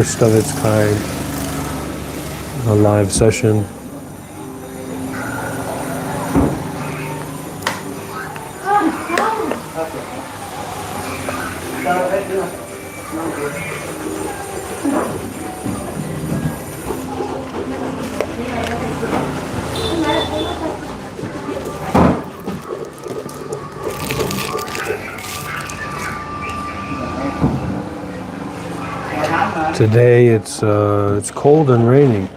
First of its kind, a live session. Today it's cold and raining.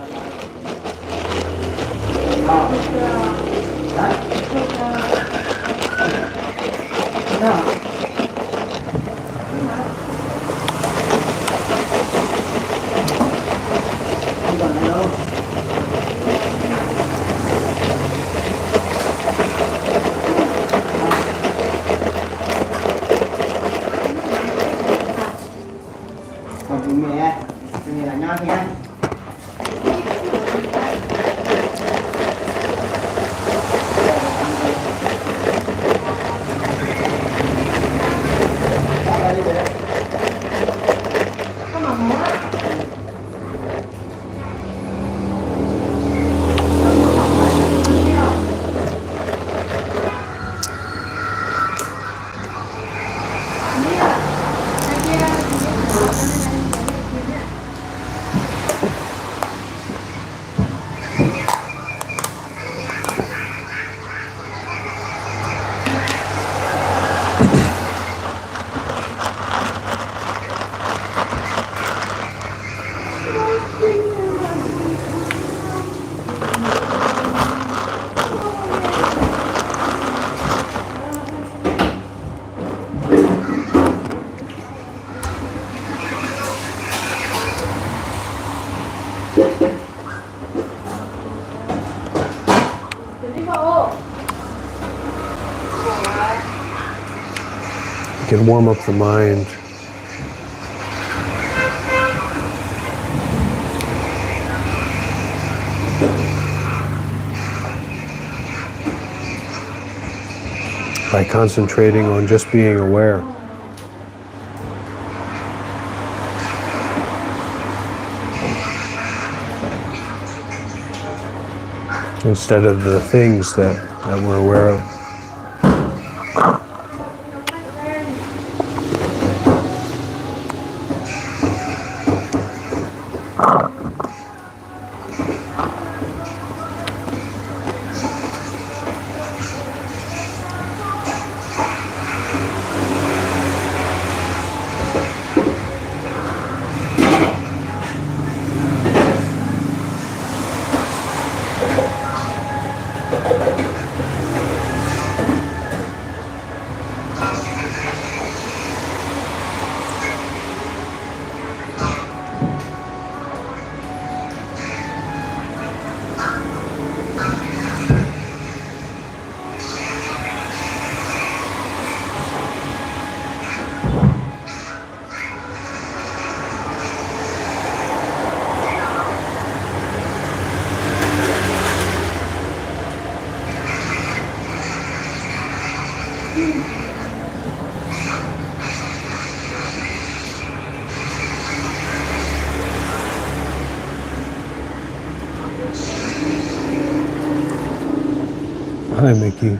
You can warm up the mind. By concentrating on just being aware. Instead of the things that we're aware of. Hi, Mickey.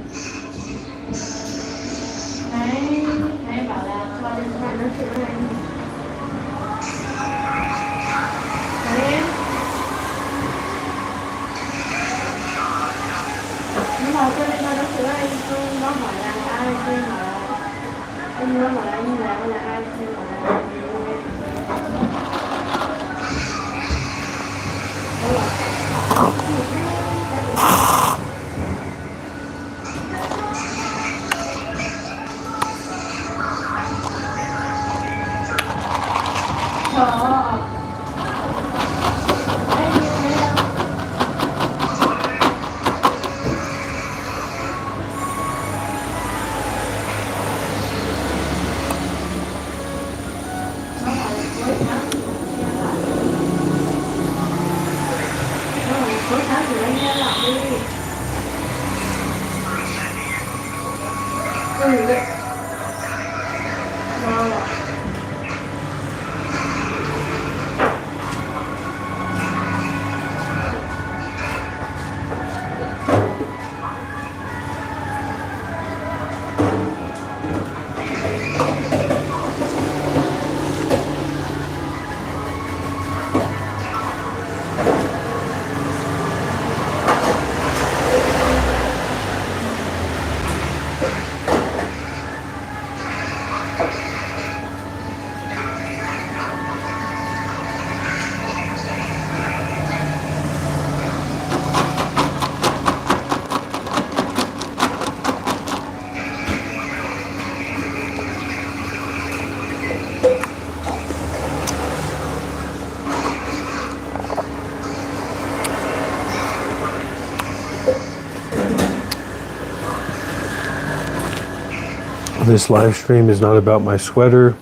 This live stream is not about my sweater.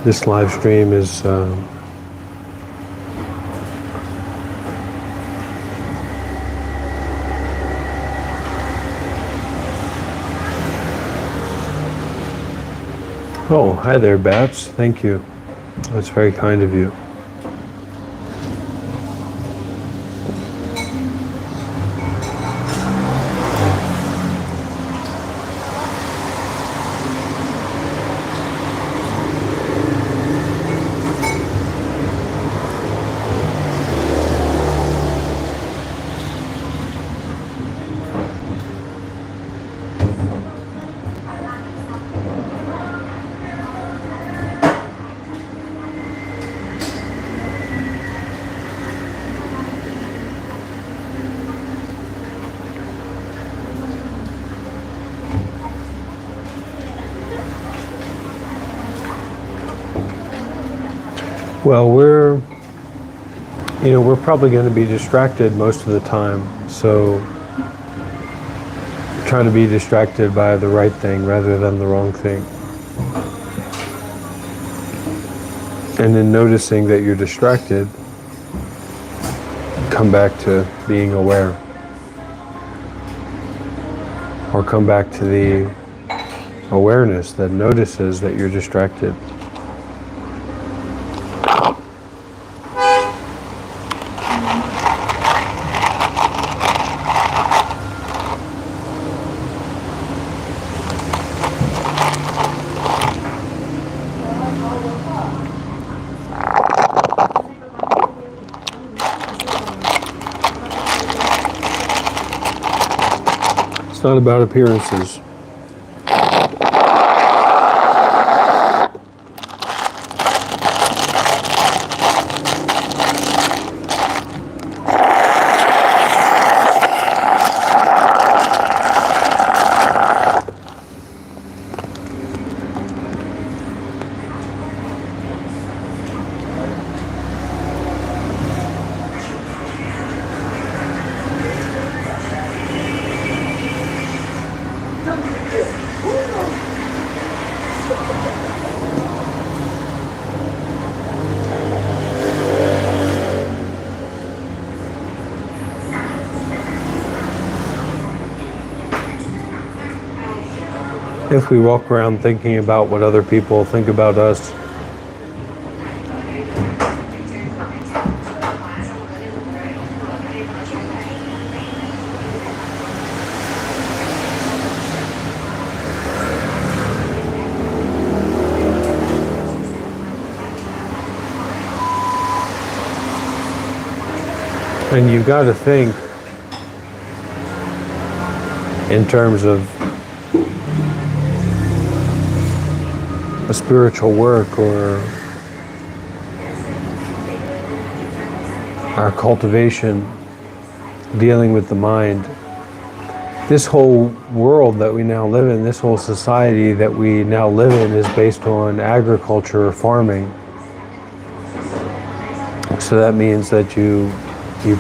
This live stream is oh, hi there, Bats. Thank you. That's very kind of you. Well, we're probably going to be distracted most of the time, so try to be distracted by the right thing rather than the wrong thing. And in noticing that you're distracted, come back to being aware. Or come back to the awareness that notices that you're distracted. It's not about appearances. If we walk around thinking about what other people think about us, and you've got to think in terms of a spiritual work or our cultivation, dealing with the mind. This whole world that we now live in, this whole society that we now live in is based on agriculture or farming. So that means that you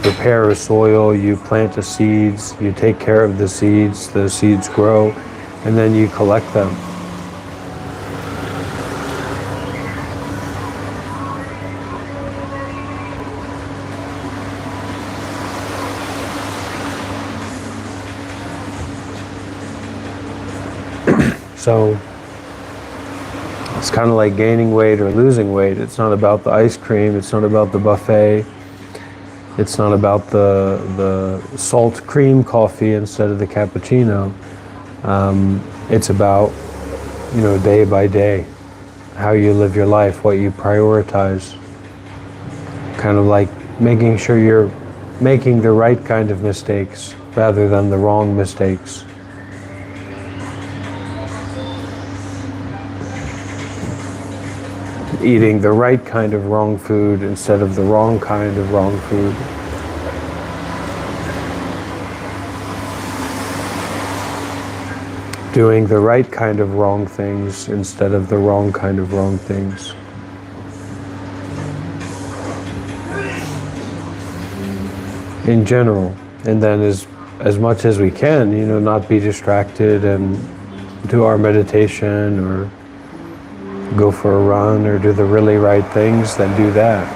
prepare a soil, you plant the seeds, you take care of the seeds grow, and then you collect them. So it's kind of like gaining weight or losing weight. It's not about the ice cream, it's not about the buffet, it's not about the salt cream coffee instead of the cappuccino. It's about, day by day, how you live your life, what you prioritize. Kind of like making sure you're making the right kind of mistakes rather than the wrong mistakes. Eating the right kind of wrong food instead of the wrong kind of wrong food. Doing the right kind of wrong things instead of the wrong kind of wrong things. In general. And then as much as we can, not be distracted and do our meditation or go for a run or do the really right things, then do that.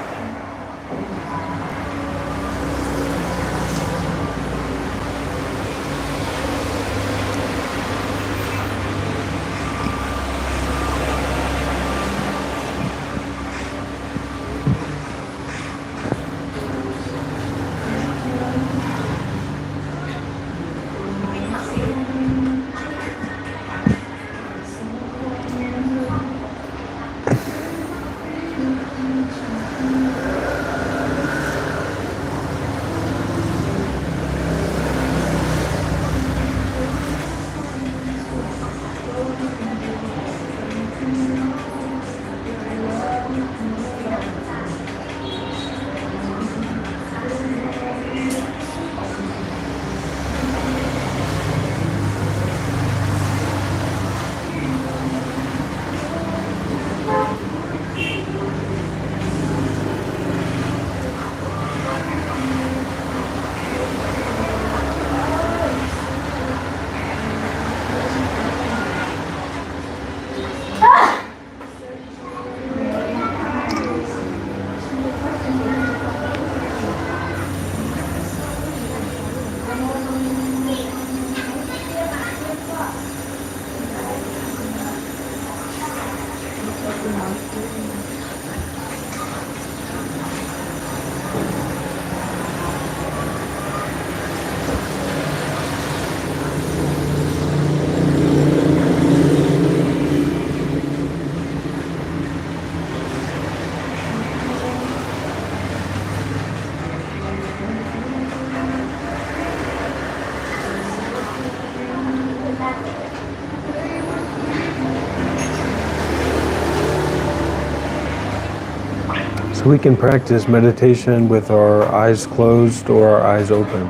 So we can practice meditation with our eyes closed or our eyes open.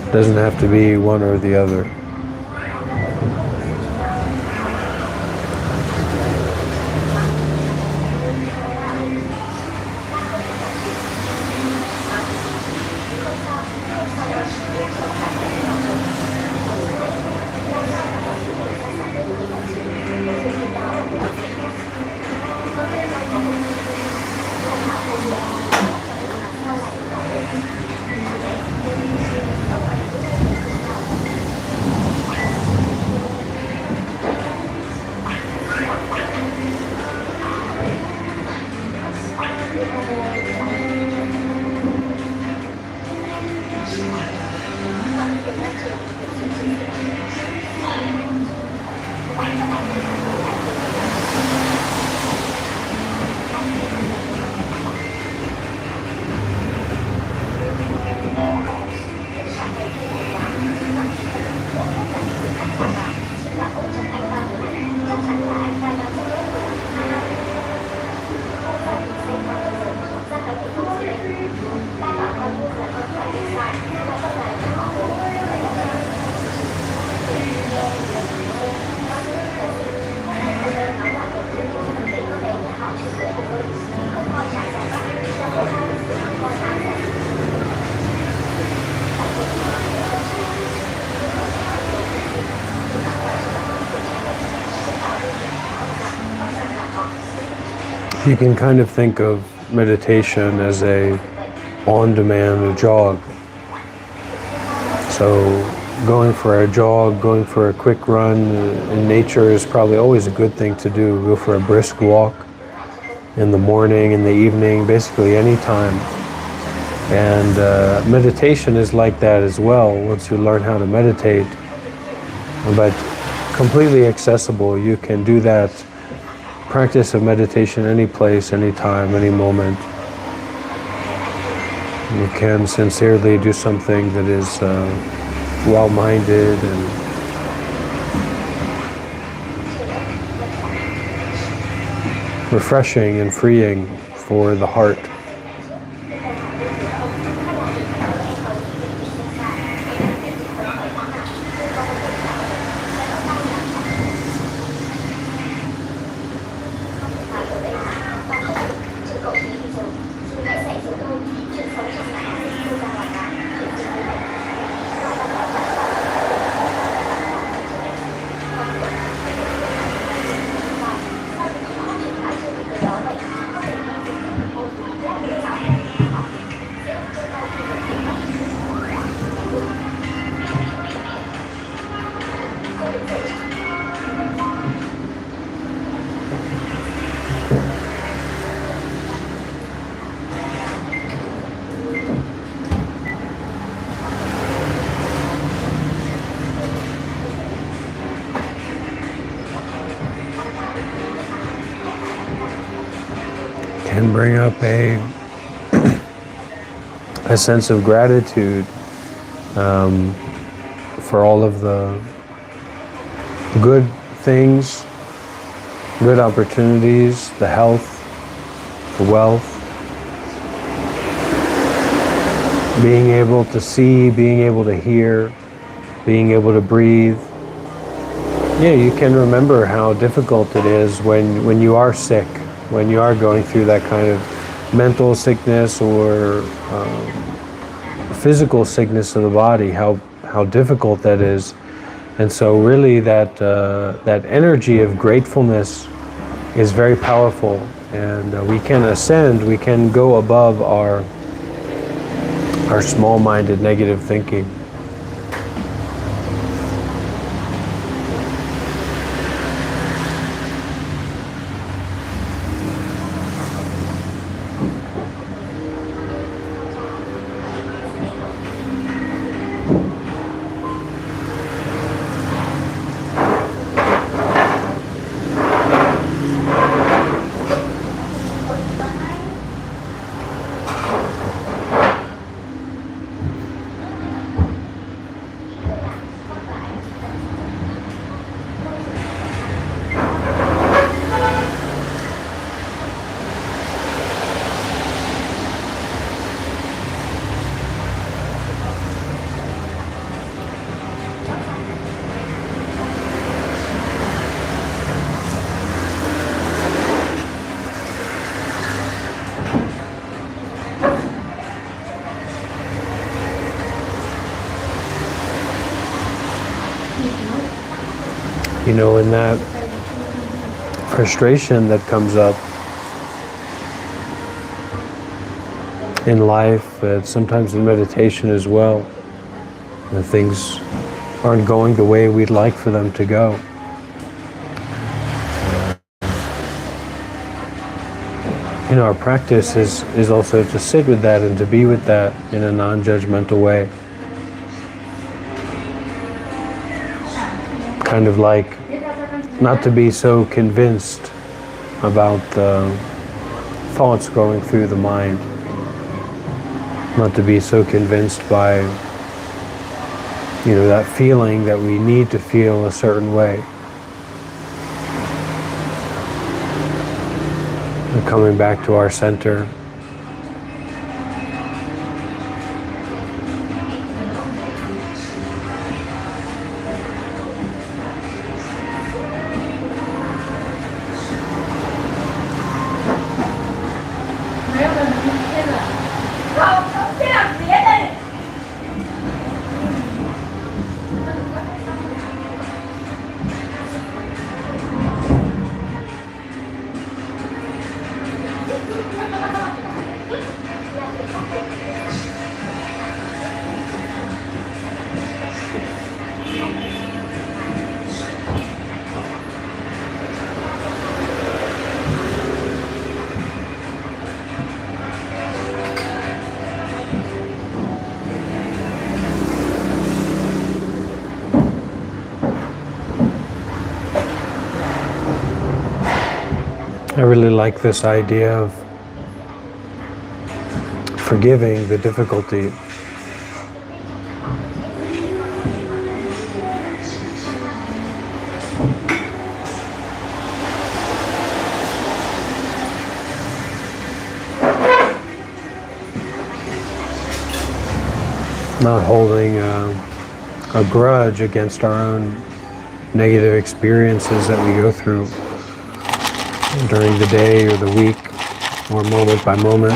It doesn't have to be one or the other. You can kind of think of meditation as a on-demand jog. So going for a jog, going for a quick run in nature is probably always a good thing to do. Go for a brisk walk in the morning, in the evening, basically any time. And meditation is like that as well, once you learn how to meditate. But completely accessible. You can do that practice of meditation any place, any time, any moment. You can sincerely do something that is well-minded and refreshing and freeing for the heart. bring up a sense of gratitude for all of the good things, good opportunities, the health, the wealth, being able to see, being able to hear, being able to breathe. Yeah, you can remember how difficult it is when you are sick, when you are going through that kind of mental sickness or physical sickness of the body, how difficult that is. And so really that energy of gratefulness is very powerful, and we can ascend, we can go above our small-minded negative thinking. You know, in that frustration that comes up in life, sometimes in meditation as well, when things aren't going the way we'd like for them to go. You know, our practice is also to sit with that and to be with that in a non-judgmental way. Kind of like not to be so convinced about the thoughts going through the mind. Not to be so convinced by, you know, that feeling that we need to feel a certain way. And coming back to our center. I really like this idea of forgiving the difficulty. Not holding a grudge against our own negative experiences that we go through during the day or the week or moment by moment.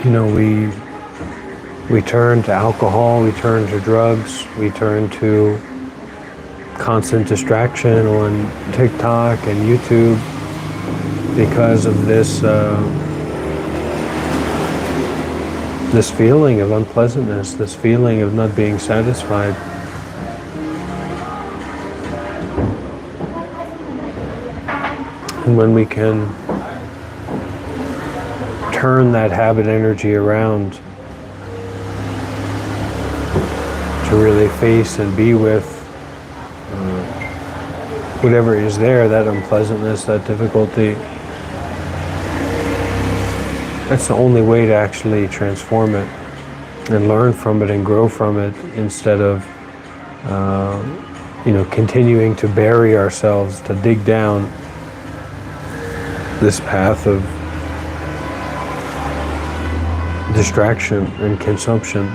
we turn to alcohol, we turn to drugs, we turn to constant distraction on TikTok and YouTube because of this feeling of unpleasantness, this feeling of not being satisfied. And when we can turn that habit energy around to really face and be with whatever is there, that unpleasantness, that difficulty, that's the only way to actually transform it and learn from it and grow from it, instead of continuing to bury ourselves, to dig down this path of distraction and consumption.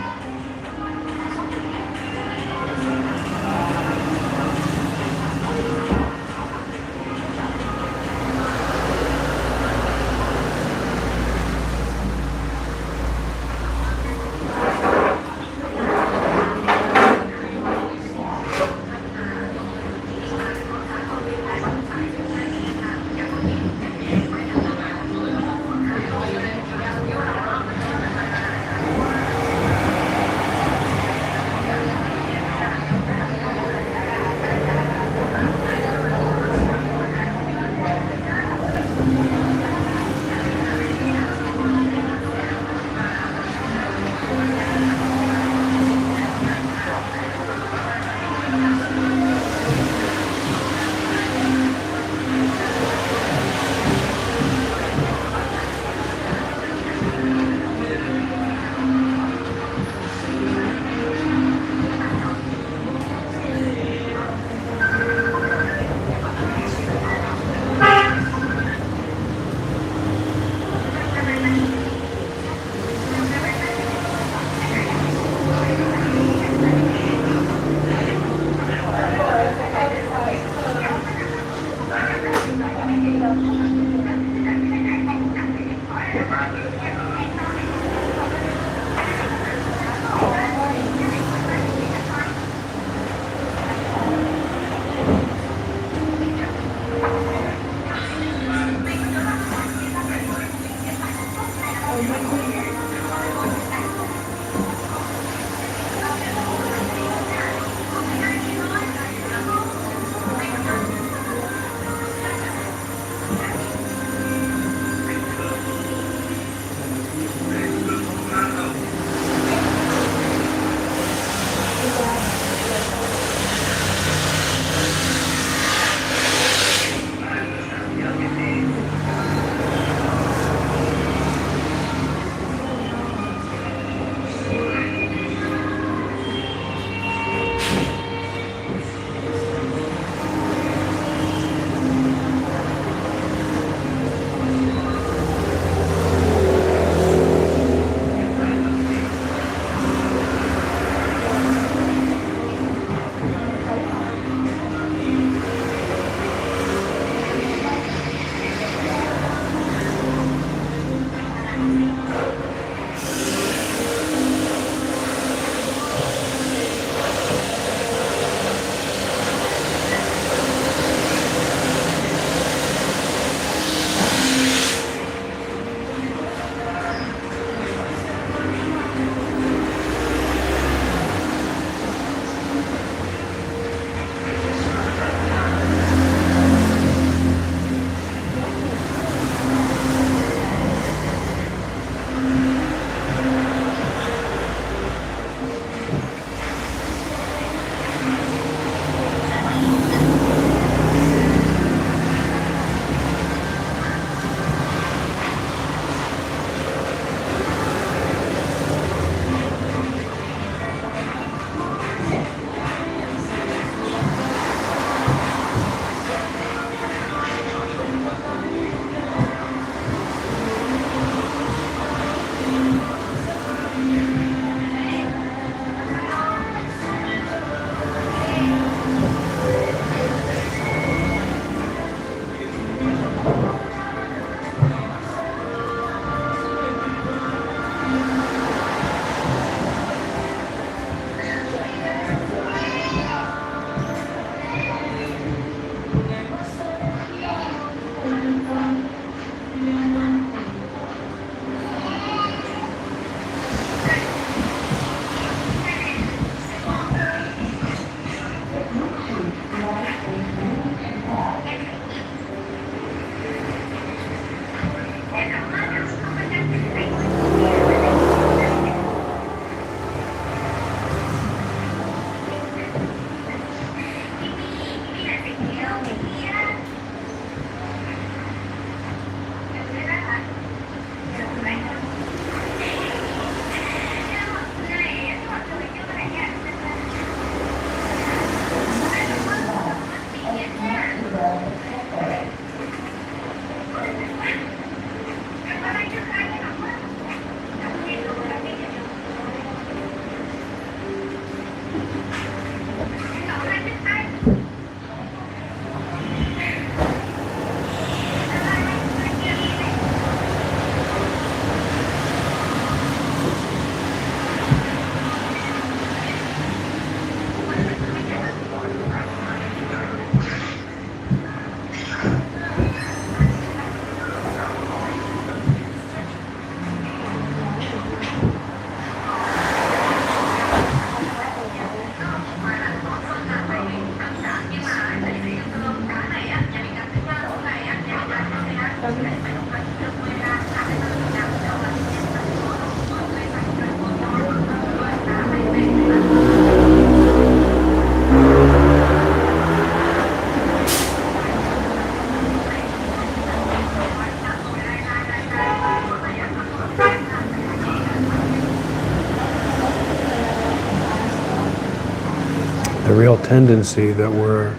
The real tendency that we're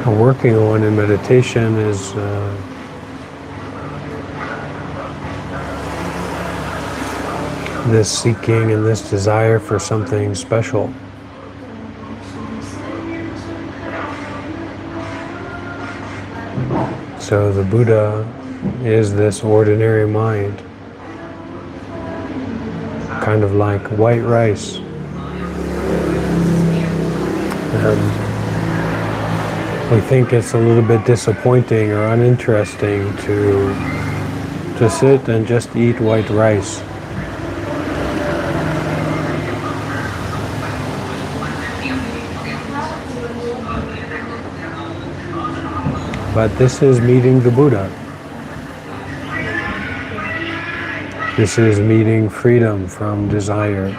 working on in meditation is this seeking and this desire for something special. So the Buddha is this ordinary mind, kind of like white rice. And we think it's a little bit disappointing or uninteresting to sit and just eat white rice. But this is meeting the Buddha. This is meeting freedom from desire.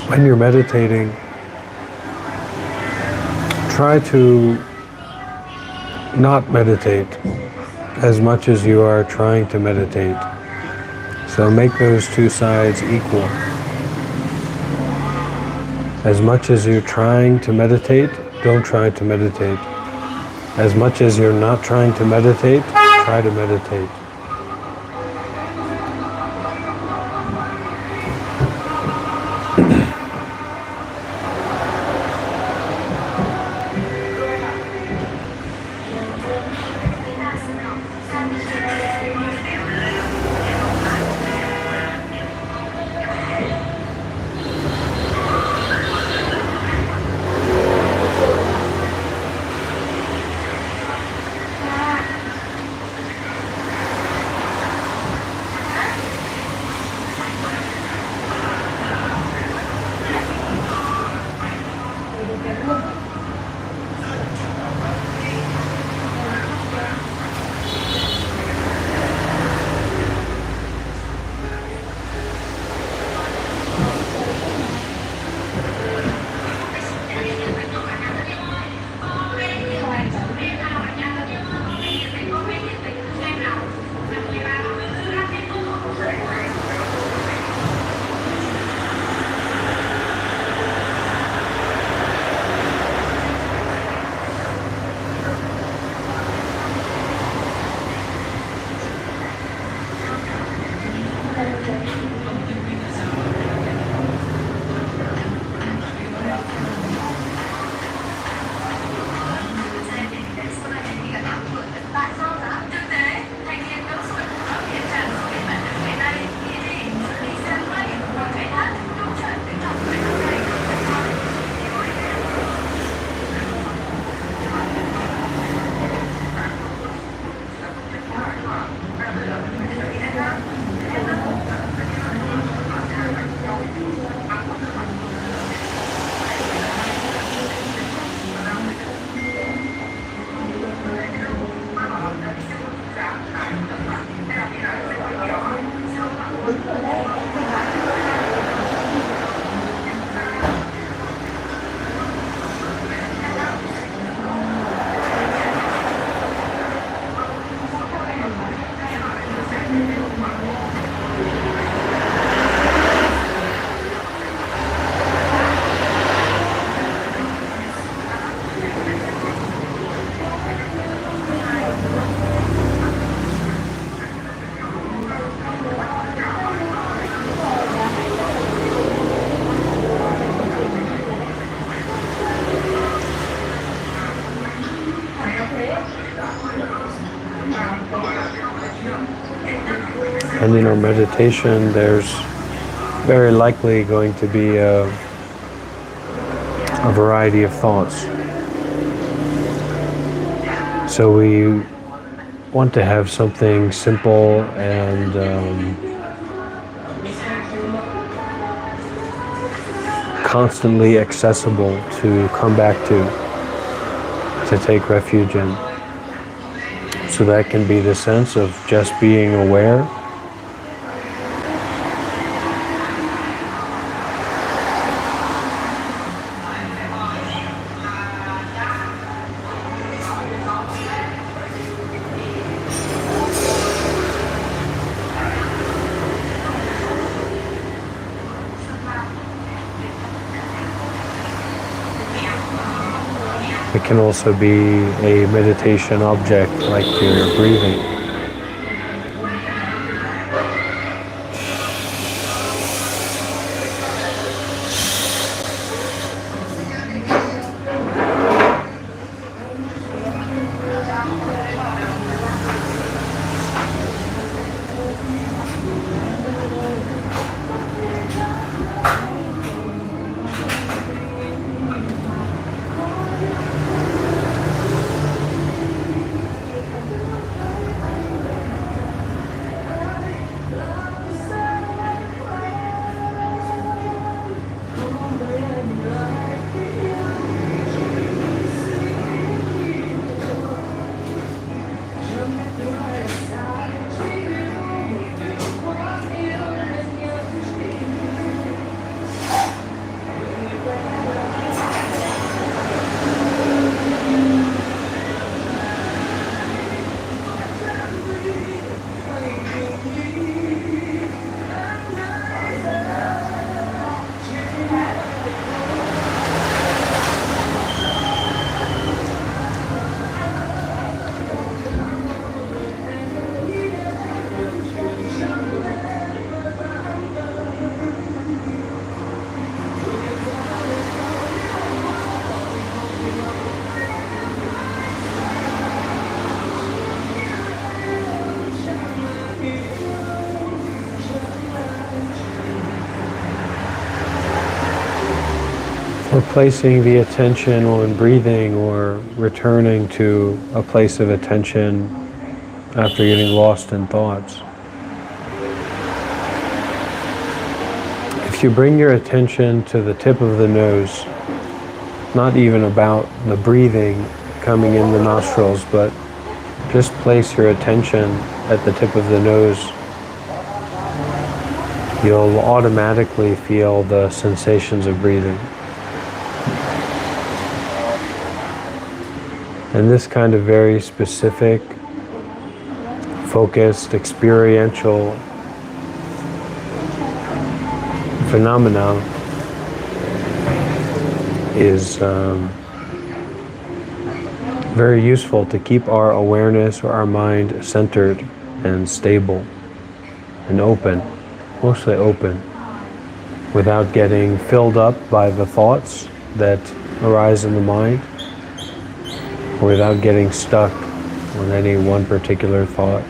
When you're meditating, try to not meditate as much as you are trying to meditate. So make those two sides equal. As much as you're trying to meditate, don't try to meditate. As much as you're not trying to meditate, try to meditate. breathing or meditation, there's very likely going to be a variety of thoughts. So we want to have something simple and constantly accessible to come back to take refuge in. So that can be the sense of just being aware. It can also be a meditation object like your breathing. Or placing the attention on breathing, or returning to a place of attention after getting lost in thoughts. If you bring your attention to the tip of the nose, not even about the breathing coming in the nostrils, but just place your attention at the tip of the nose, you'll automatically feel the sensations of breathing. And this kind of very specific, focused, experiential phenomena is very useful to keep our awareness or our mind centered and stable and open, mostly open, without getting filled up by the thoughts that arise in the mind, or without getting stuck on any one particular thought.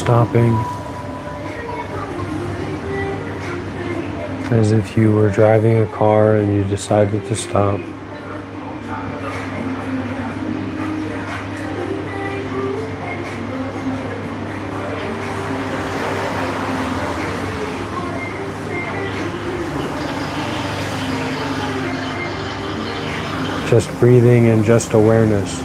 stopping, as if you were driving a car and you decided to stop. Just breathing and just awareness.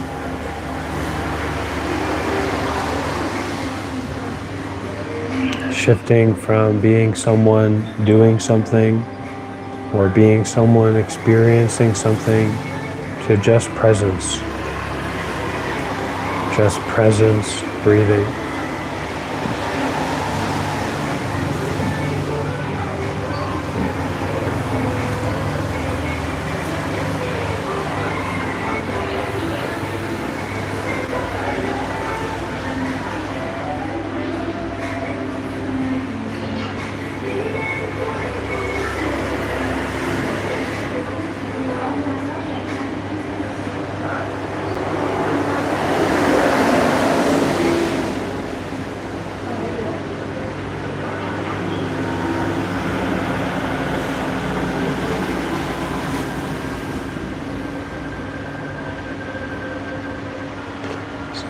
Shifting from being someone doing something or being someone experiencing something to just presence. Just presence, breathing.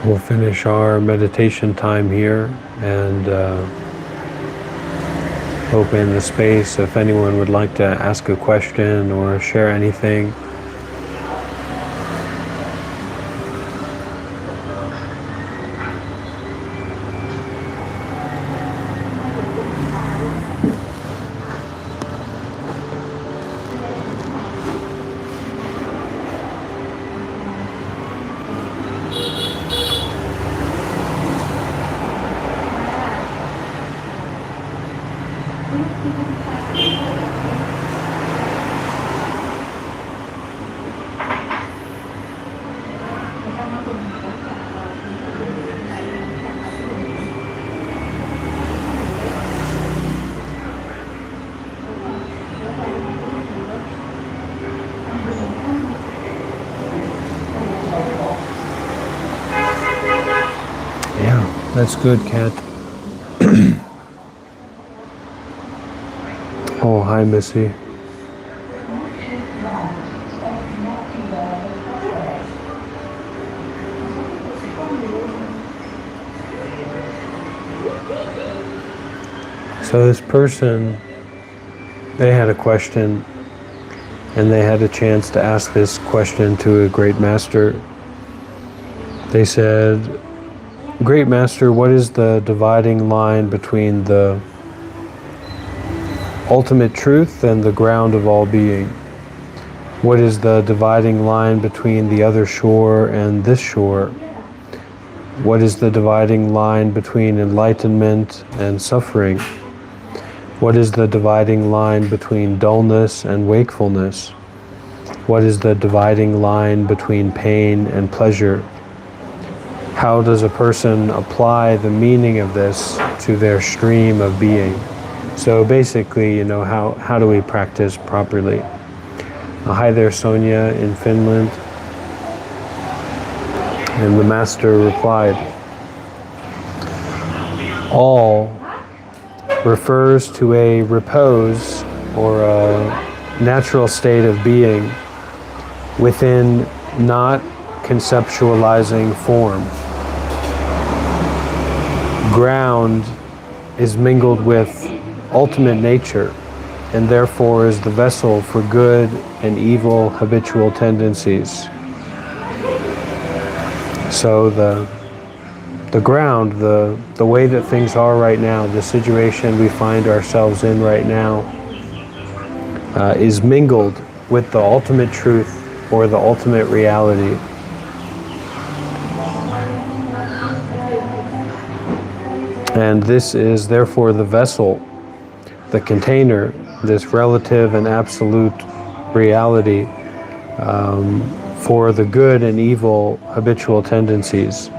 We'll finish our meditation time here and open the space if anyone would like to ask a question or share anything. Yeah, that's good, Kat. Oh, hi, Missy. So this person, they had a question, and they had a chance to ask this question to a great master. They said, "Great master, what is the dividing line between the ultimate truth and the ground of all being? What is the dividing line between the other shore and this shore? What is the dividing line between enlightenment and suffering? What is the dividing line between dullness and wakefulness? What is the dividing line between pain and pleasure? How does a person apply the meaning of this to their stream of being?" So basically, how do we practice properly? Hi there, Sonia in Finland. And the master replied, "All refers to a repose or a natural state of being within not conceptualizing form. Ground is mingled with ultimate nature and therefore is the vessel for good and evil habitual tendencies." So the ground, the way that things are right now, the situation we find ourselves in right now, is mingled with the ultimate truth or the ultimate reality. And this is therefore the vessel, the container, this relative and absolute reality for the good and evil habitual tendencies.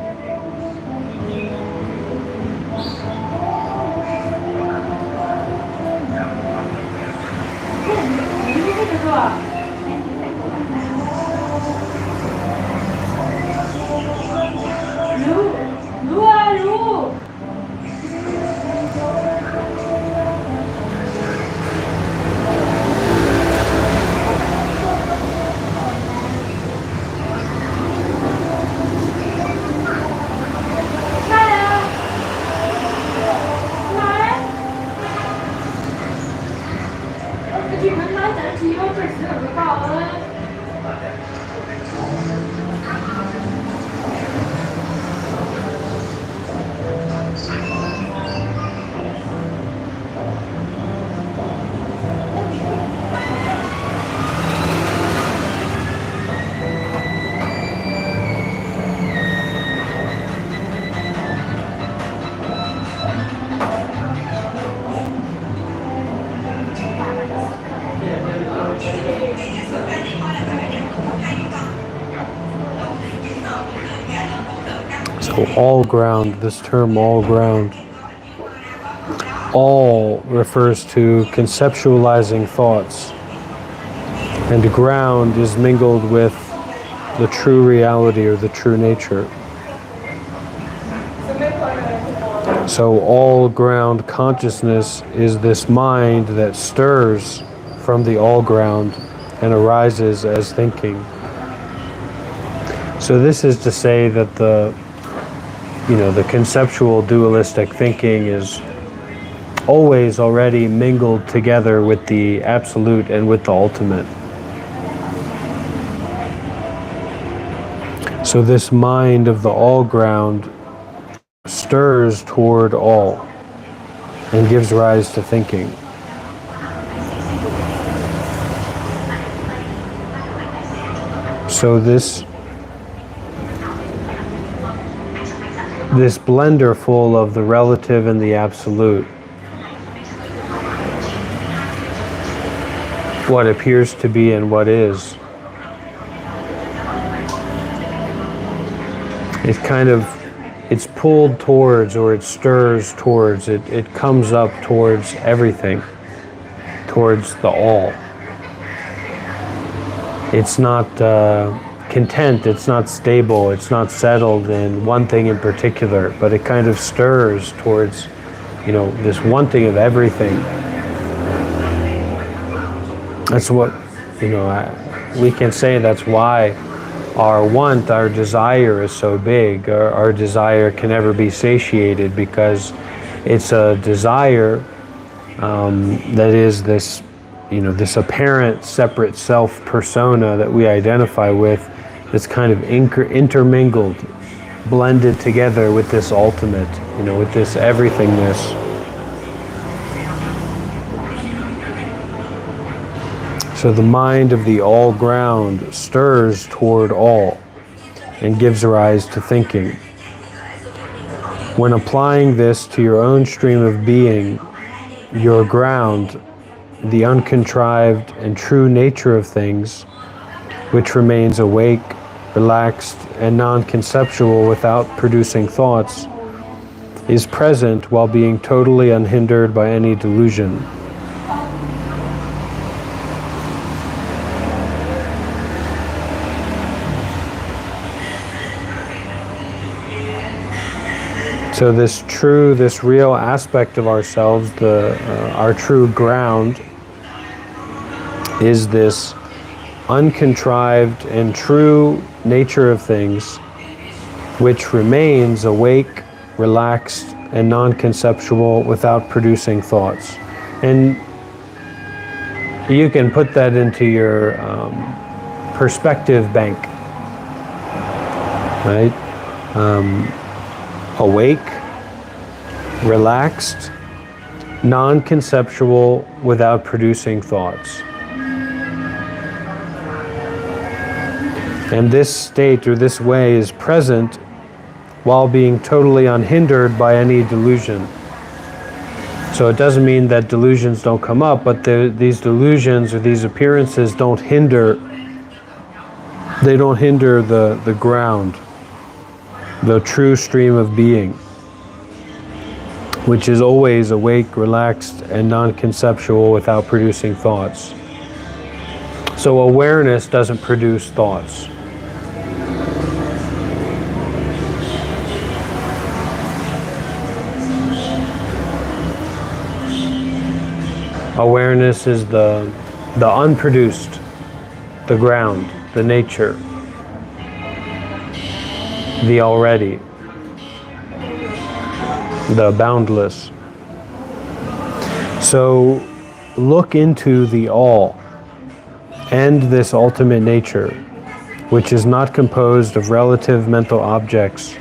So all ground, this term all ground, all refers to conceptualizing thoughts, and ground is mingled with the true reality or the true nature. So all ground consciousness is this mind that stirs from the all ground and arises as thinking. So this is to say that the conceptual dualistic thinking is always already mingled together with the absolute and with the ultimate. So this mind of the all ground stirs toward all and gives rise to thinking. So this blender full of the relative and the absolute, what appears to be and what is, it's pulled towards, or it stirs towards, it comes up towards everything, towards the all. It's not content, it's not stable, it's not settled in one thing in particular, but it kind of stirs towards, this one thing of everything. That's what, we can say that's why our want, our desire is so big. Our desire can never be satiated, because it's a desire that is this, this apparent separate self persona that we identify with, that's kind of intermingled, blended together with this ultimate, with this everythingness. So the mind of the all ground stirs toward all and gives rise to thinking. When applying this to your own stream of being, your ground, the uncontrived and true nature of things, which remains awake, relaxed, and non-conceptual without producing thoughts, is present while being totally unhindered by any delusion. So this real aspect of ourselves, our true ground, is this uncontrived and true nature of things, which remains awake, relaxed, and non-conceptual without producing thoughts. And you can put that into your perspective bank, right? Awake, relaxed, non-conceptual without producing thoughts. And this state, or this way, is present while being totally unhindered by any delusion. So it doesn't mean that delusions don't come up, but these delusions or these appearances don't hinder the ground, the true stream of being, which is always awake, relaxed, and non-conceptual without producing thoughts. So awareness doesn't produce thoughts. Awareness is the unproduced, the ground, the nature, the already, the boundless. So look into the all and this ultimate nature, which is not composed of relative mental objects,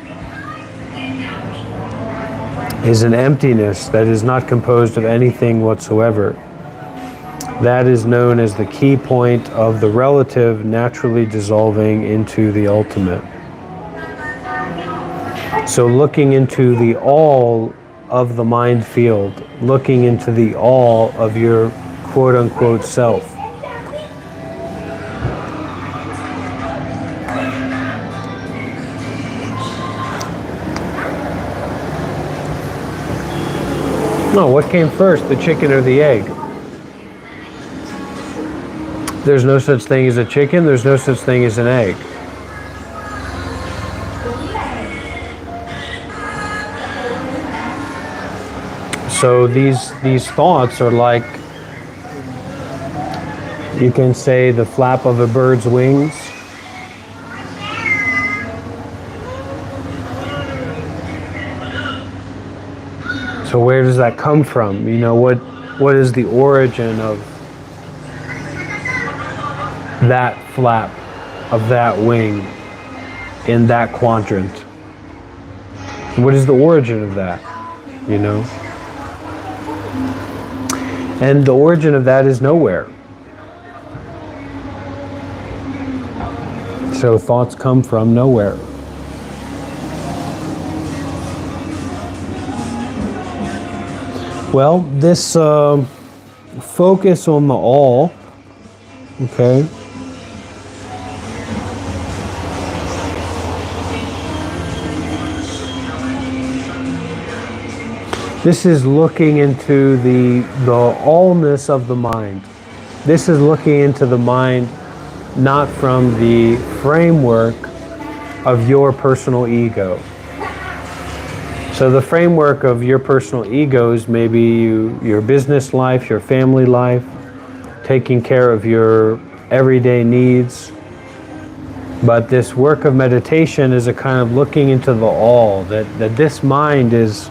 is an emptiness that is not composed of anything whatsoever. That is known as the key point of the relative naturally dissolving into the ultimate. So looking into the all of the mind field, looking into the all of your quote-unquote self. No, what came first, the chicken or the egg? There's no such thing as a chicken, there's no such thing as an egg. So these thoughts are like, you can say, the flap of a bird's wings. So where does that come from? You know, what is the origin of that flap, of that wing in that quadrant? What is the origin of that? You know? And the origin of that is nowhere. So thoughts come from nowhere. Well, this focus on the all, okay, this is looking into the allness of the mind. This is looking into the mind not from the framework of your personal ego. So the framework of your personal ego is maybe your business life, your family life, taking care of your everyday needs. But this work of meditation is a kind of looking into the all, that this mind is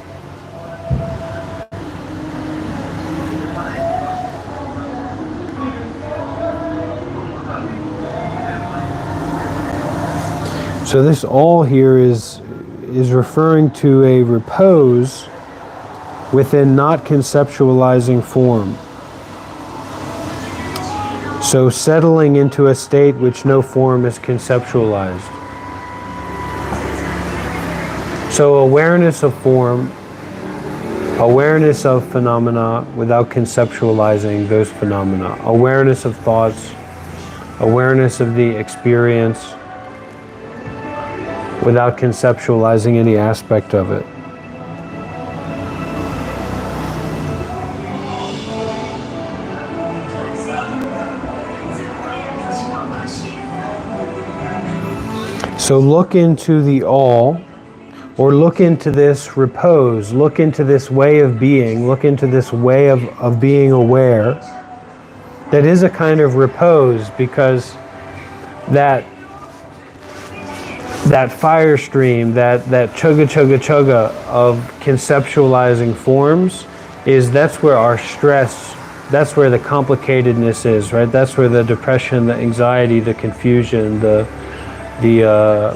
so this all here is referring to a repose within not conceptualizing form. So settling into a state which no form is conceptualized. So awareness of form, awareness of phenomena without conceptualizing those phenomena, awareness of thoughts, awareness of the experience without conceptualizing any aspect of it. So look into the all, or look into this repose, look into this way of being, look into this way of being aware. That is a kind of repose, because that fire stream, that chugga chugga chugga of conceptualizing forms, that's where our stress, that's where the complicatedness is, right? That's where the depression, the anxiety, the confusion, the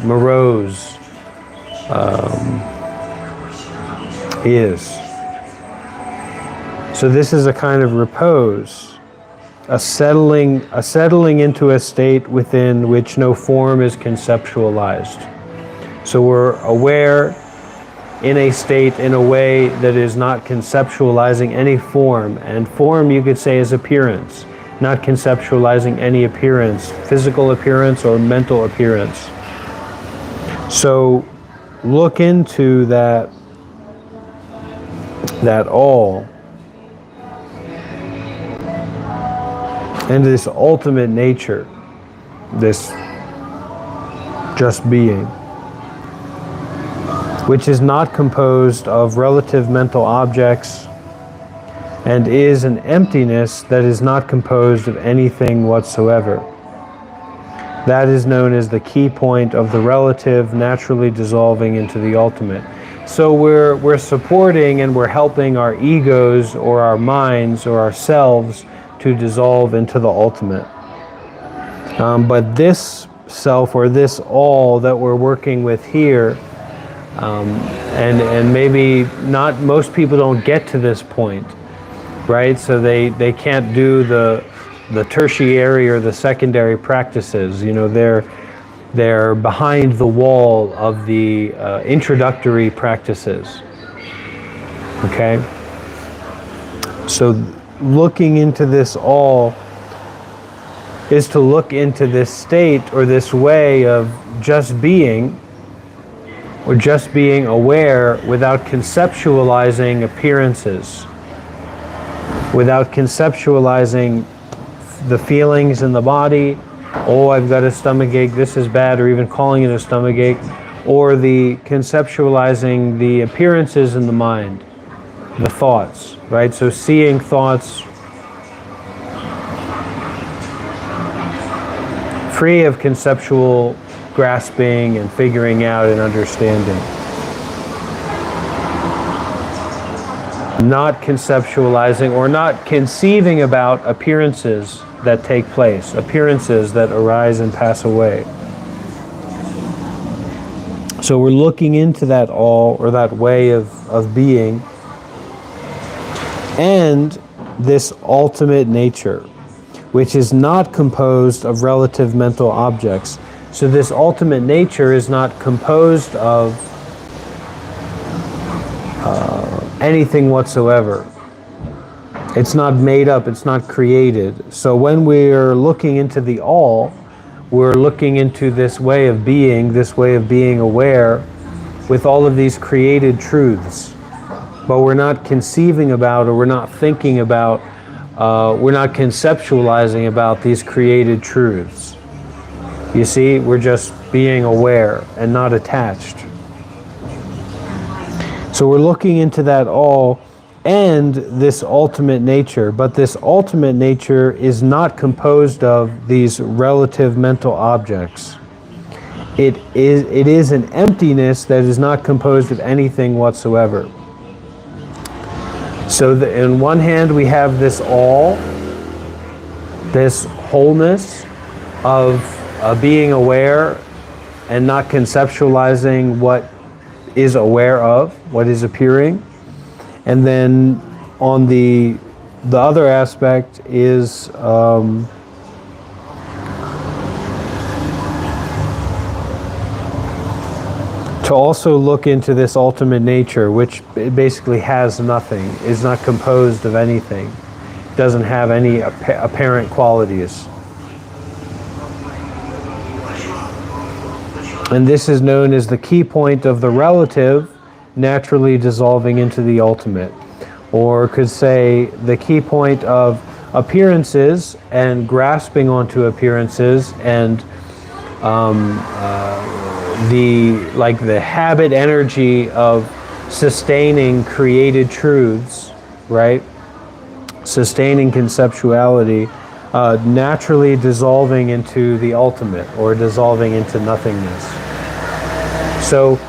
morose is. So this is a kind of repose. A settling into a state within which no form is conceptualized. So we're aware in a state in a way that is not conceptualizing any form. And form, you could say, is appearance, not conceptualizing any appearance, physical appearance or mental appearance. So look into that all, and this ultimate nature, this just being, which is not composed of relative mental objects and is an emptiness that is not composed of anything whatsoever. That is known as the key point of the relative naturally dissolving into the ultimate. So we're supporting and we're helping our egos or our minds or ourselves to dissolve into the ultimate. But this self, or this all that we're working with here, and maybe not, most people don't get to this point, right? So they can't do the tertiary or the secondary practices. You know, they're behind the wall of the introductory practices. Okay? So looking into this all is to look into this state or this way of just being, or just being aware without conceptualizing appearances. without conceptualizing the feelings in the body. Oh, I've got a stomach ache, this is bad, or even calling it a stomach ache, or the conceptualizing the appearances in the mind, the thoughts, right? So seeing thoughts free of conceptual grasping and figuring out and understanding. Not conceptualizing or not conceiving about appearances that take place, appearances that arise and pass away. So we're looking into that all, or that way of being, and this ultimate nature, which is not composed of relative mental objects. So this ultimate nature is not composed of anything whatsoever. It's not made up, it's not created. So when we're looking into the all, we're looking into this way of being aware with all of these created truths. But we're not conceiving about, or we're not thinking about, we're not conceptualizing about these created truths. You see, we're just being aware and not attached. So we're looking into that all and this ultimate nature, but this ultimate nature is not composed of these relative mental objects. It is an emptiness that is not composed of anything whatsoever. So in one hand we have this all, this wholeness of being aware and not conceptualizing what is aware of, what is appearing. And then on the other aspect is to also look into this ultimate nature, which basically has nothing, is not composed of anything, doesn't have any apparent qualities. And this is known as the key point of the relative naturally dissolving into the ultimate. Or could say the key point of appearances and grasping onto appearances and the habit energy of sustaining created truths, right? Sustaining conceptuality, naturally dissolving into the ultimate, or dissolving into nothingness. So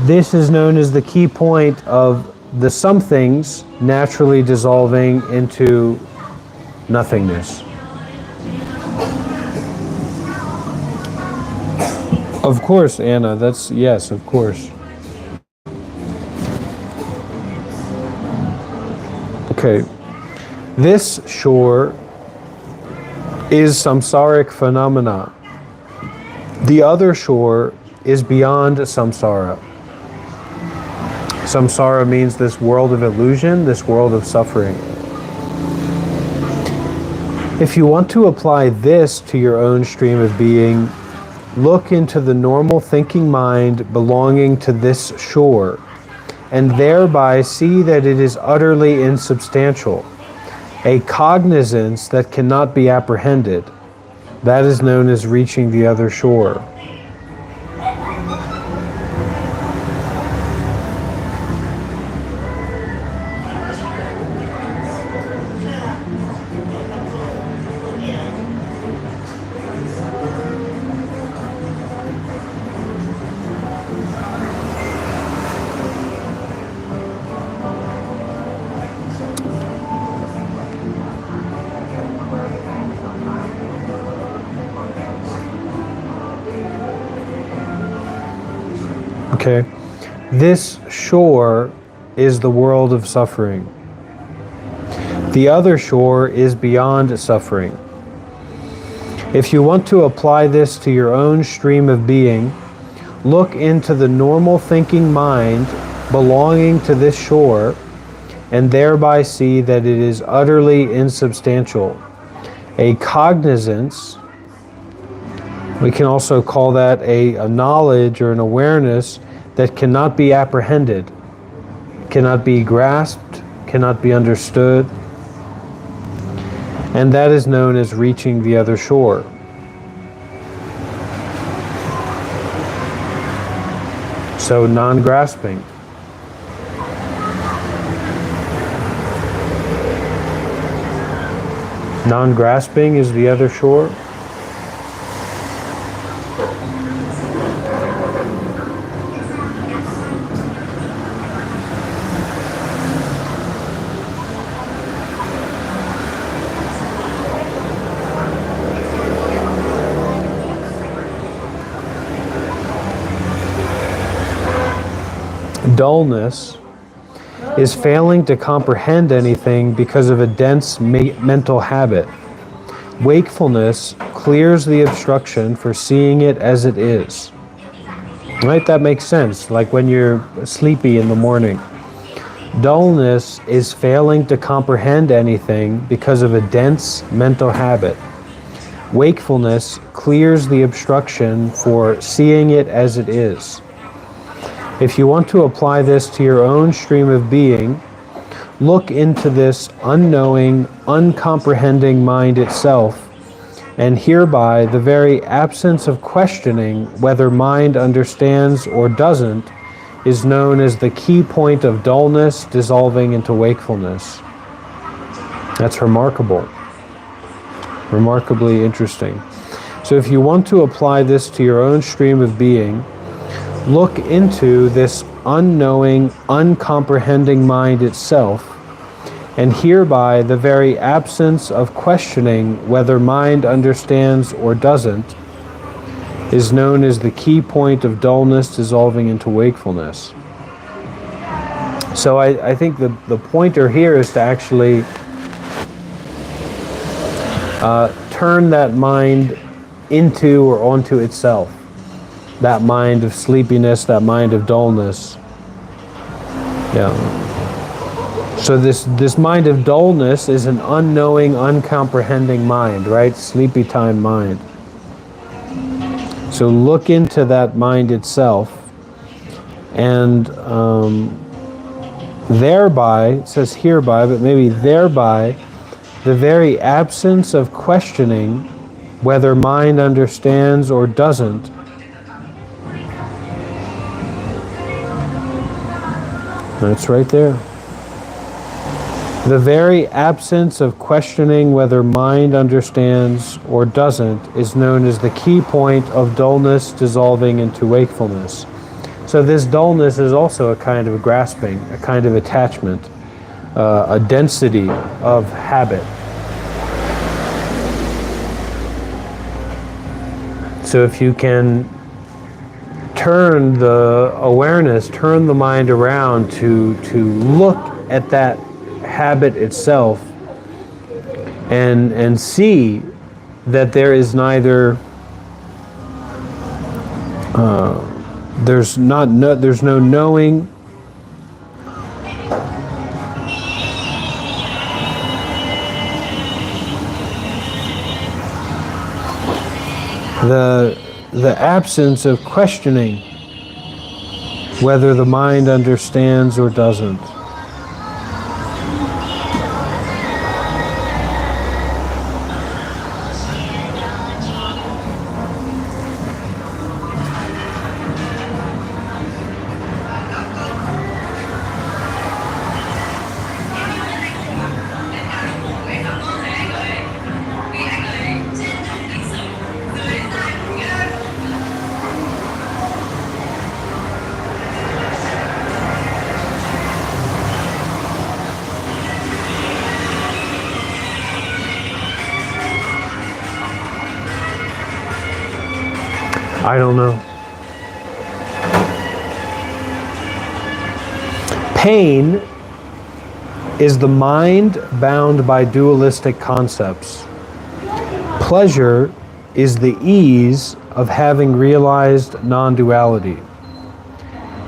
this is known as the key point of the somethings naturally dissolving into nothingness. Of course, Anna, that's, yes, of course. Okay, this shore is samsaric phenomena. The other shore is beyond samsara. Samsara means this world of illusion, this world of suffering. If you want to apply this to your own stream of being, look into the normal thinking mind belonging to this shore, and thereby see that it is utterly insubstantial, a cognizance that cannot be apprehended. That is known as reaching the other shore. Okay, this shore is the world of suffering. The other shore is beyond suffering. If you want to apply this to your own stream of being, look into the normal thinking mind belonging to this shore, and thereby see that it is utterly insubstantial, a cognizance. We can also call that a knowledge or an awareness that cannot be apprehended, cannot be grasped, cannot be understood, And that is known as reaching the other shore. So non-grasping. Non-grasping is the other shore. Dullness is failing to comprehend anything because of a dense mental habit. Wakefulness clears the obstruction for seeing it as it is. Right? That makes sense. Like when you're sleepy in the morning. Dullness is failing to comprehend anything because of a dense mental habit. Wakefulness clears the obstruction for seeing it as it is. If you want to apply this to your own stream of being, look into this unknowing, uncomprehending mind itself, and hereby the very absence of questioning whether mind understands or doesn't is known as the key point of dullness dissolving into wakefulness. That's remarkable. Remarkably interesting. So if you want to apply this to your own stream of being, look into this unknowing, uncomprehending mind itself, and hereby the very absence of questioning whether mind understands or doesn't is known as the key point of dullness dissolving into wakefulness. So I think the pointer here is to actually turn that mind into or onto itself. That mind of sleepiness, that mind of dullness. Yeah. So this mind of dullness is an unknowing, uncomprehending mind, right? Sleepy time mind. So look into that mind itself, and thereby, it says hereby, but maybe thereby, the very absence of questioning whether mind understands or doesn't That's right there. The very absence of questioning whether mind understands or doesn't is known as the key point of dullness dissolving into wakefulness. So this dullness is also a kind of grasping, a kind of attachment, a density of habit. So if you can turn the awareness, turn the mind around to look at that habit itself and see that there is neither there's no knowing, the absence of questioning whether the mind understands or doesn't. I don't know. Pain is the mind bound by dualistic concepts. Pleasure is the ease of having realized non-duality.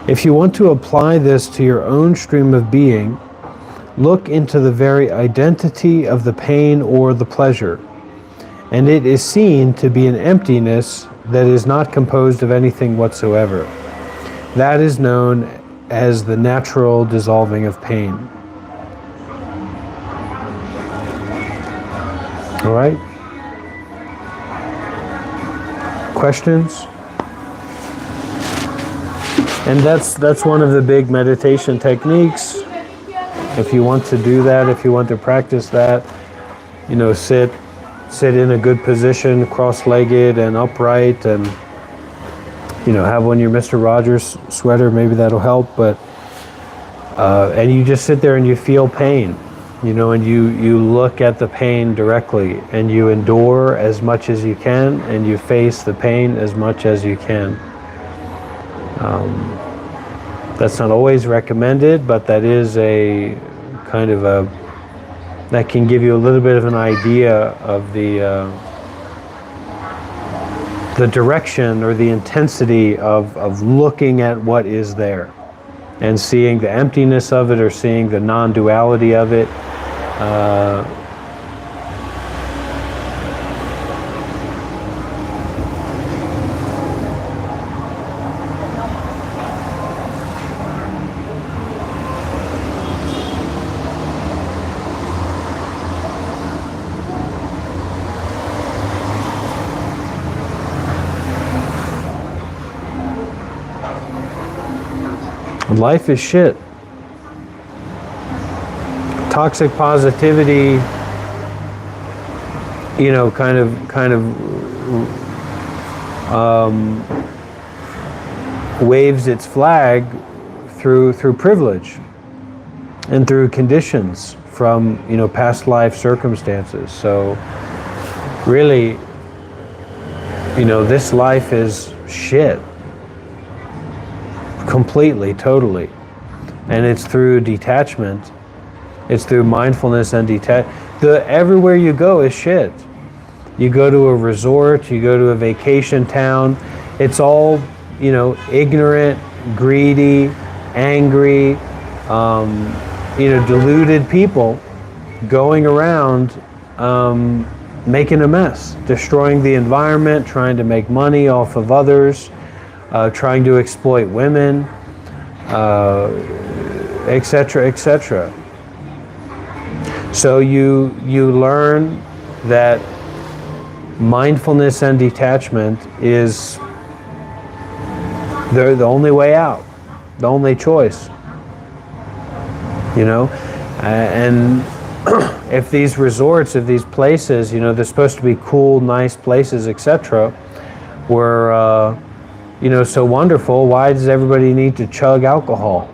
If you want to apply this to your own stream of being, look into the very identity of the pain or the pleasure, and it is seen to be an emptiness that is not composed of anything whatsoever. That is known as the natural dissolving of pain. All right. Questions? And that's one of the big meditation techniques. If you want to do that, if you want to practice that, sit in a good position, cross-legged and upright, and have on your Mr. Rogers sweater. Maybe that'll help. But and you just sit there and you feel pain, and you look at the pain directly, and you endure as much as you can, and you face the pain as much as you can. That's not always recommended, but that is a kind of that can give you a little bit of an idea of the direction or the intensity of looking at what is there and seeing the emptiness of it or seeing the non-duality of it. Life is shit. Toxic positivity, kind of waves its flag through privilege and through conditions from past life circumstances. So really, this life is shit. Completely, totally. And it's through detachment. It's through mindfulness and everywhere you go is shit. You go to a resort, you go to a vacation town, it's all, ignorant, greedy, angry, deluded people going around making a mess, destroying the environment, trying to make money off of others, trying to exploit women, etc., etc. So you learn that mindfulness and detachment is the only way out, the only choice. And if these resorts, if these places, they're supposed to be cool, nice places, etc., were so wonderful, why does everybody need to chug alcohol?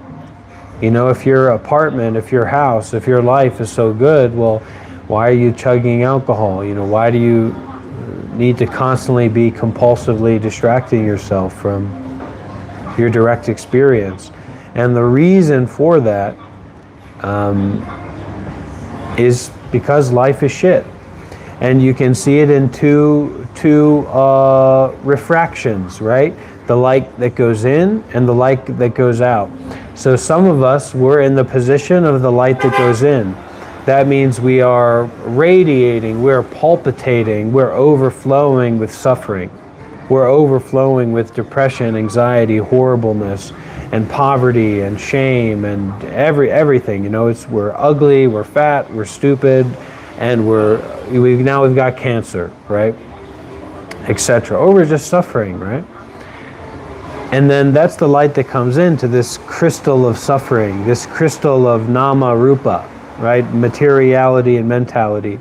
If your apartment, if your house, if your life is so good, well, why are you chugging alcohol? Why do you need to constantly be compulsively distracting yourself from your direct experience? And the reason for that is because life is shit. And you can see it in two refractions, right? The light that goes in and the light that goes out. So some of us, we're in the position of the light that goes in. That means we are radiating, we're palpitating, we're overflowing with suffering. We're overflowing with depression, anxiety, horribleness, and poverty, and shame, and everything. We're ugly, we're fat, we're stupid, and we've got cancer, right? Etc. Or we're just suffering, right? And then that's the light that comes into this crystal of suffering, this crystal of nama rupa, right? Materiality and mentality.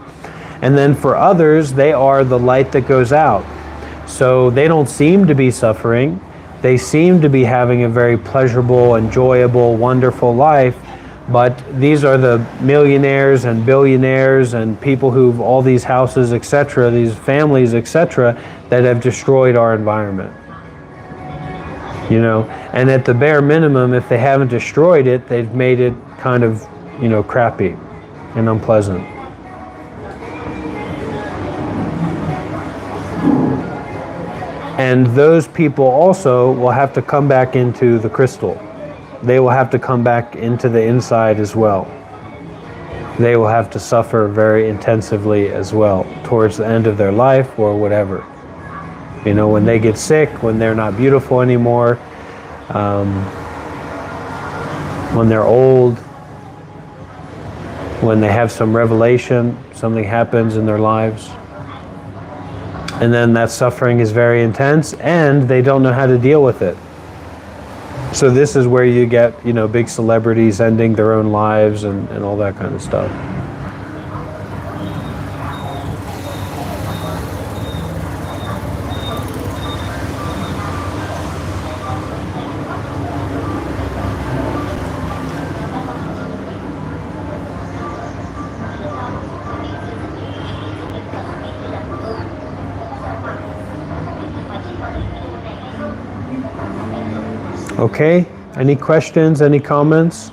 And then for others, they are the light that goes out. So they don't seem to be suffering. They seem to be having a very pleasurable, enjoyable, wonderful life. But these are the millionaires and billionaires and people who've all these houses, etc., these families, etc., that have destroyed our environment. And at the bare minimum, if they haven't destroyed it, they've made it kind of, crappy and unpleasant. And those people also will have to come back into the crystal. They will have to come back into the inside as well. They will have to suffer very intensively as well towards the end of their life or whatever. When they get sick, when they're not beautiful anymore, when they're old, when they have some revelation, something happens in their lives, and then that suffering is very intense, and they don't know how to deal with it. So this is where you get, big celebrities ending their own lives and all that kind of stuff. Okay, any questions, any comments?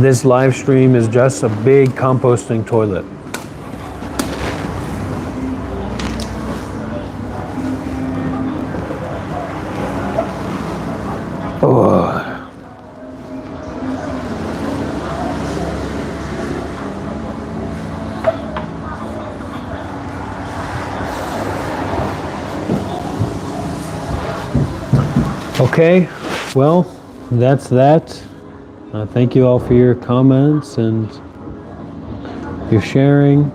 This live stream is just a big composting toilet. Oh. Okay, well, that's that. Thank you all for your comments and your sharing.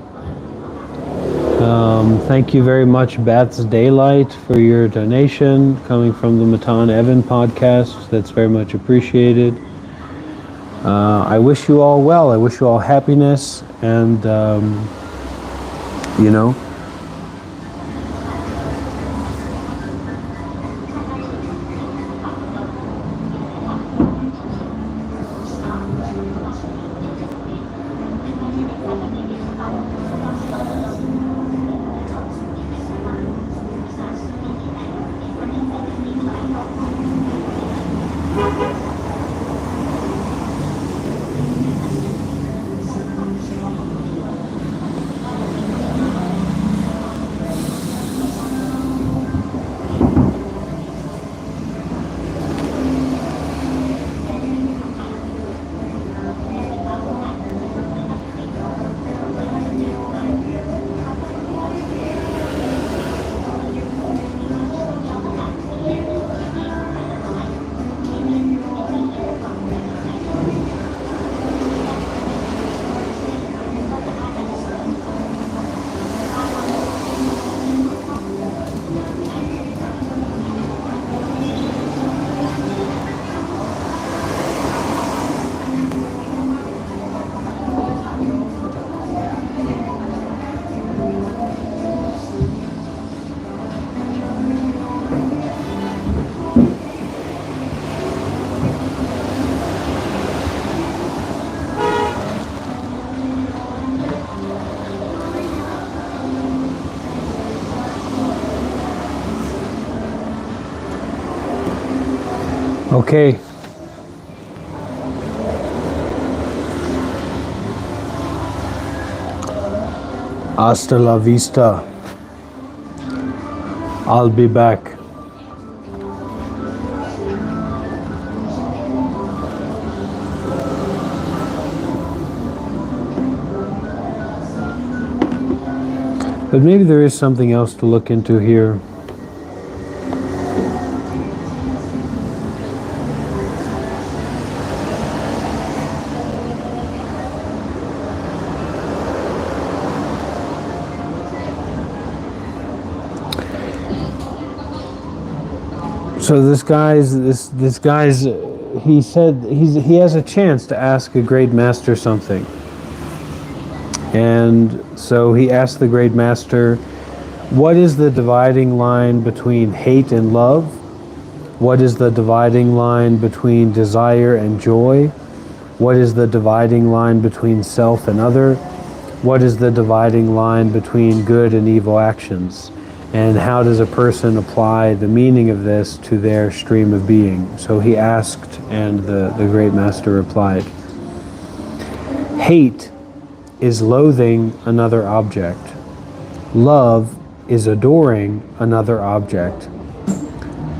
Thank you very much, Bats Daylight, for your donation coming from the Matan Evan podcast. That's very much appreciated. I wish you all well. I wish you all happiness and, okay. Hasta la vista. I'll be back. But maybe there is something else to look into here. So this guy's he said he has a chance to ask a great master something. And so he asked the great master, what is the dividing line between hate and love? What is the dividing line between desire and joy? What is the dividing line between self and other? What is the dividing line between good and evil actions? And how does a person apply the meaning of this to their stream of being? So he asked, and the great master replied, hate is loathing another object. Love is adoring another object.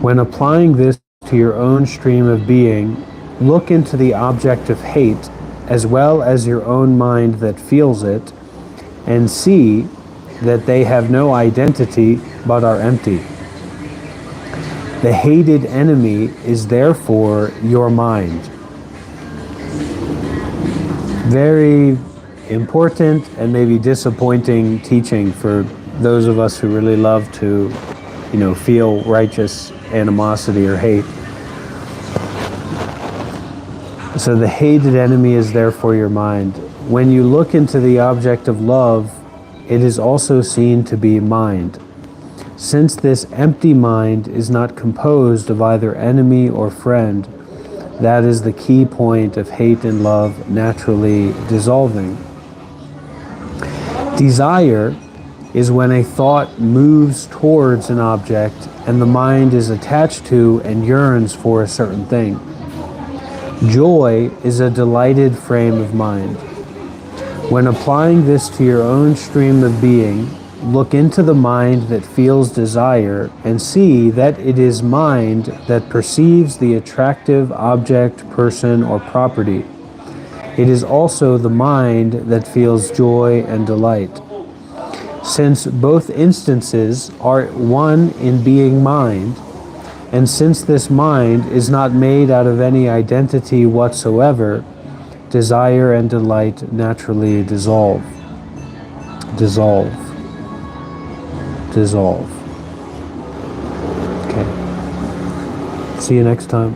When applying this to your own stream of being, look into the object of hate as well as your own mind that feels it, and see that they have no identity but are empty. The hated enemy is therefore your mind. Very important and maybe disappointing teaching for those of us who really love to, feel righteous animosity or hate. So the hated enemy is therefore your mind. When you look into the object of love, it is also seen to be mind. Since this empty mind is not composed of either enemy or friend, that is the key point of hate and love naturally dissolving. Desire is when a thought moves towards an object and the mind is attached to and yearns for a certain thing. Joy is a delighted frame of mind. When applying this to your own stream of being, look into the mind that feels desire and see that it is mind that perceives the attractive object, person, or property. It is also the mind that feels joy and delight. Since both instances are one in being mind, and since this mind is not made out of any identity whatsoever, desire and delight naturally dissolve. Dissolve. Dissolve. Okay. See you next time.